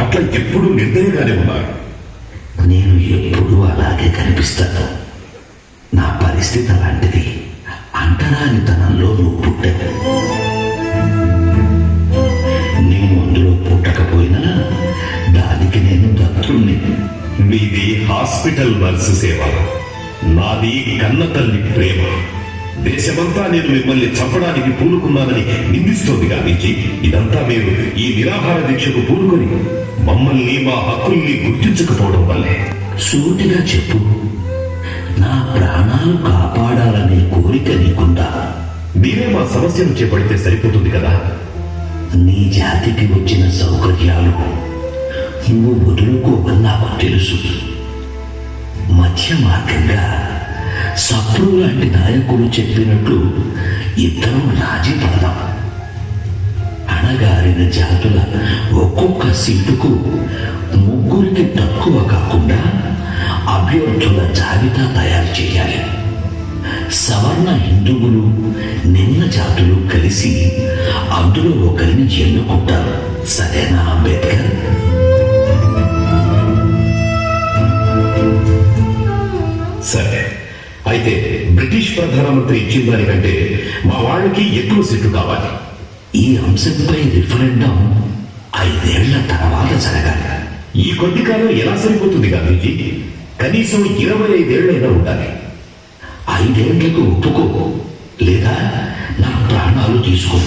పట్ల ఎప్పుడూ నిర్దయగానే ఉన్నారు. నేను ఎప్పుడూ అలాగే కనిపిస్తాను. నా పరిస్థితి అలాంటిది. అంటరానితనంలో నువ్వు పుట్టావు. నేను అందులో పుట్టకపోయినా దానికి నేను దత్తుణ్ణి. మీది హాస్పిటల్ నర్సు సేవ, నాది కన్నతల్లి ప్రేమ. దేశమంతా నేను మిమ్మల్ని చంపడానికి పూనుకున్నానని నిందిస్తోంది గాంధీజీ. ఇదంతా మీరు ఈ నిరాహార దీక్షకు పూనుకొని మమ్మల్ని, మా హక్కుల్ని గుర్తించకపోవడం వల్లే. సూటిగా చెప్పు, నా ప్రాణాలు కాపాడాలనే కోరిక నీకుందా? మీరే మా సమస్యను చేపడితే సరిపోతుంది కదా. నీ జాతికి వచ్చిన సౌకర్యాలు నువ్వు వదులుకోవని నాకు తెలుసు. మధ్య మార్గంగా సప్రు లాంటి నాయకులు చెప్పినట్లు ఇద్దరం రాజీ పడదాం. అణగారిన జాతుల ఒక్కొక్క సీటుకు ముగ్గురికి తక్కువ కాకుండా అభ్యర్థుల జాబితా తయారు చేయాలి. సవర్ణ హిందువులు, నిమ్న జాతులు కలిసి అందులో ఒకరిని ఎన్నుకుంటారు. సరేనా అంబేద్కర్? సరే, అయితే బ్రిటిష్ ప్రధానమంత్రి ఇచ్చిన దానికంటే మా వాళ్ళకి ఎక్కువ సీట్లు కావాలి. ఈ అంశంపై రిఫరెండం 5 ఏళ్ల తర్వాత జరగాలి. ఈ కొద్ది కాలం ఎలా సరిపోతుంది గాంధీజీ? కనీసం 25 ఏళ్లైనా ఉండాలి. 5 ఏళ్లకు ఒప్పుకో, లేదా నా ప్రాణాలు తీసుకో.